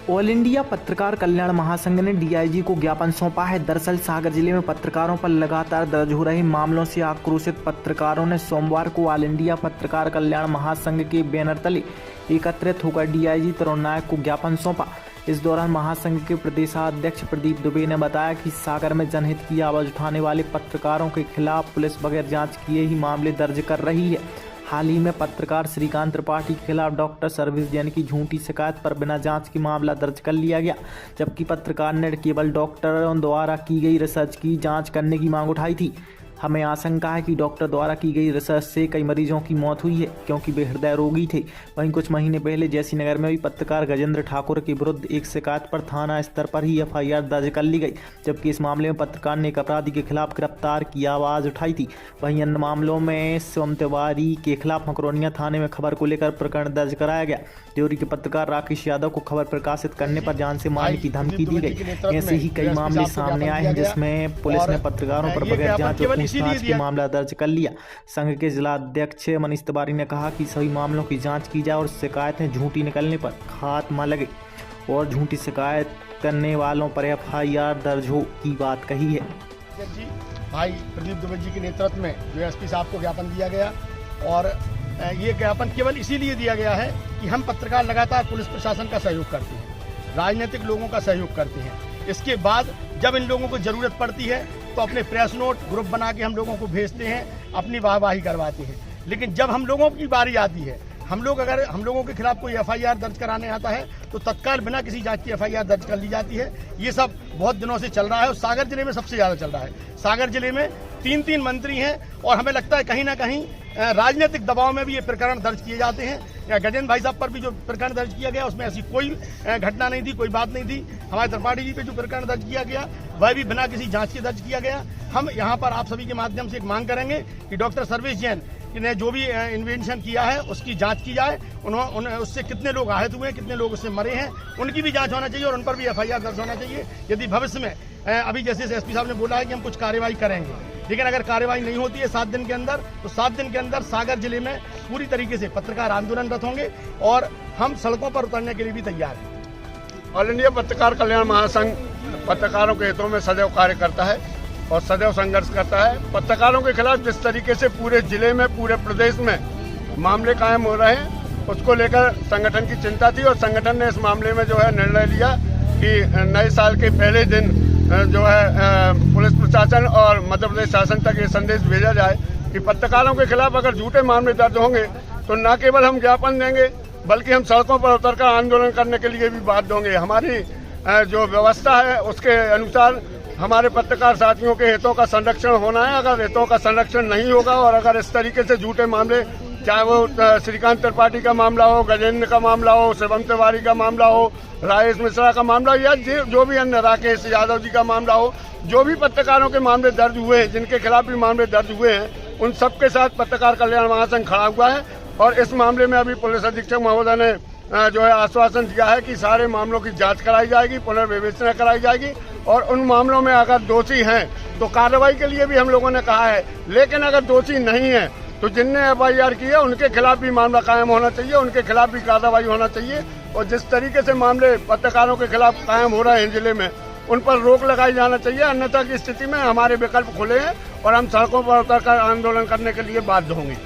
All India पत्रकार कल्याण महासंघ ने डीआईजी को ज्ञापन सौंपा है। दरअसल सागर जिले में पत्रकारों पर लगातार दर्ज हो रहे मामलों से आक्रोशित पत्रकारों ने सोमवार को ऑल इंडिया पत्रकार कल्याण महासंघ के बैनर तले एकत्रित होकर डीआईजी तरुण नायक को ज्ञापन सौंपा। इस दौरान महासंघ के प्रदेशाध्यक्ष प्रदीप दुबे ने बताया कि सागर में जनहित की आवाज उठाने वाले पत्रकारों के खिलाफ पुलिस बगैर जांच किए ही मामले दर्ज कर रही है। हाल ही में पत्रकार श्रीकांत त्रिपाठी के खिलाफ डॉक्टर सर्विस जैन की झूठी शिकायत पर बिना जांच के मामला दर्ज कर लिया गया, जबकि पत्रकार ने केवल डॉक्टरों द्वारा की गई रिसर्च की जांच करने की मांग उठाई थी। हमें आशंका है कि डॉक्टर द्वारा की गई रिसर्च से कई मरीजों की मौत हुई है, क्योंकि वे हृदय रोगी थे। वहीं कुछ महीने पहले जैसीनगर में भी पत्रकार गजेंद्र ठाकुर के विरुद्ध एक शिकायत पर थाना स्तर पर ही एफआईआर दर्ज कर ली गई, जबकि इस मामले में पत्रकार ने एक अपराधी के खिलाफ गिरफ्तार की आवाज उठाई थी। वहीं अन्य मामलों में शिवम तिवारी के खिलाफ मकरोनिया थाने में खबर को लेकर प्रकरण दर्ज कराया गया। देवरी के पत्रकार राकेश यादव को खबर प्रकाशित करने पर जान से मारने की धमकी दी गई। ऐसे ही कई मामले सामने आए हैं जिसमें पुलिस ने पत्रकारों पर बगैर जांच और पूछताछ के मामला दर्ज कर लिया। संघ के जिला अध्यक्ष मनीष तिवारी ने कहा कि सभी मामलों की जांच की जाए और शिकायतें झूठी निकलने पर खात्मा लगे और झूठी शिकायत करने वालों पर एफआईआर दर्ज हो की बात कही है। भाई प्रदीप दुबे जी के नेतृत्व में जो एसपी साहब को ज्ञापन दिया गया, और ये ज्ञापन केवल इसीलिए दिया गया है कि हम पत्रकार लगातार पुलिस प्रशासन का सहयोग करते हैं, राजनीतिक लोगों का सहयोग करते हैं। इसके बाद जब इन लोगों को जरूरत पड़ती है तो अपने प्रेस नोट ग्रुप बना के हम लोगों को भेजते हैं, अपनी वाहवाही करवाते हैं। लेकिन जब हम लोगों की बारी आती है, अगर हम लोगों के खिलाफ कोई एफआईआर दर्ज कराने आता है तो तत्काल बिना किसी जांच की एफआईआर दर्ज कर ली जाती है। ये सब बहुत दिनों से चल रहा है और सागर जिले में सबसे ज्यादा चल रहा है। सागर जिले में 3 मंत्री हैं और हमें लगता है कहीं ना कहीं राजनीतिक दबाव में भी ये प्रकरण दर्ज किए जाते हैं। गजेंद्र भाई साहब पर भी जो प्रकरण दर्ज किया गया उसमें ऐसी कोई घटना नहीं थी, कोई बात नहीं थी। हमारे त्रिपाठी जी पे जो प्रकरण दर्ज किया गया वह भी बिना किसी जांच के दर्ज किया गया। हम यहाँ पर आप सभी के माध्यम से एक मांग करेंगे कि डॉक्टर सर्विस जैन ने जो भी इन्वेंशन किया है उसकी जांच की जाए। उससे कितने लोग आहत हुए हैं, कितने लोग उससे मरे हैं, उनकी भी जांच होना चाहिए और उन पर भी एफआईआर दर्ज होना चाहिए। यदि भविष्य में अभी जैसे एसपी साहब ने बोला है कि हम कुछ कार्रवाई करेंगे, लेकिन अगर कार्रवाई नहीं होती है 7 दिन के अंदर, तो 7 दिन के अंदर सागर जिले में पूरी तरीके से पत्रकार आंदोलनरत होंगे और हम सड़कों पर उतरने के लिए भी तैयार हैं। ऑल इंडिया पत्रकार कल्याण महासंघ पत्रकारों के हितों में सदैव कार्य करता है और सदैव संघर्ष करता है। पत्रकारों के खिलाफ जिस तरीके से पूरे जिले में, पूरे प्रदेश में मामले कायम हो रहे हैं, उसको लेकर संगठन की चिंता थी और संगठन ने इस मामले में जो है निर्णय लिया कि नए साल के पहले दिन जो है पुलिस प्रशासन और मध्य प्रदेश शासन तक ये संदेश भेजा जाए कि पत्रकारों के खिलाफ अगर झूठे मामले दर्ज होंगे तो न केवल हम ज्ञापन देंगे बल्कि हम सड़कों पर उतरकर आंदोलन करने के लिए भी बाध्य होंगे। हमारी जो व्यवस्था है उसके अनुसार हमारे पत्रकार साथियों के हितों का संरक्षण होना है। अगर हितों का संरक्षण नहीं होगा और अगर इस तरीके से झूठे मामले, चाहे वो श्रीकांत त्रिपाठी का मामला हो, गजेंद्र का मामला हो, शिवम तिवारी का मामला हो, राजेश मिश्रा का मामला या जो भी अन्य राकेश यादव जी का मामला हो, जो भी पत्रकारों के मामले दर्ज हुए हैं, जिनके खिलाफ भी मामले दर्ज हुए हैं, उन सबके साथ पत्रकार कल्याण महासंघ खड़ा हुआ है। और इस मामले में अभी पुलिस अधीक्षक महोदय ने जो है आश्वासन दिया है कि सारे मामलों की जांच कराई जाएगी, पुनर्विवेचना कराई जाएगी और उन मामलों में अगर दोषी हैं तो कार्रवाई के लिए भी हम लोगों ने कहा है। लेकिन अगर दोषी नहीं है तो जिनने एफआईआर की है उनके खिलाफ भी मामला कायम होना चाहिए, उनके खिलाफ भी कार्रवाई होना चाहिए। और जिस तरीके से मामले पत्रकारों के खिलाफ कायम हो रहे हैं जिले में, उन पर रोक लगाई जाना चाहिए। अन्यथा की स्थिति में हमारे विकल्प खुले हैं और हम सड़कों पर उतरकर आंदोलन करने के लिए बाध्य होंगे।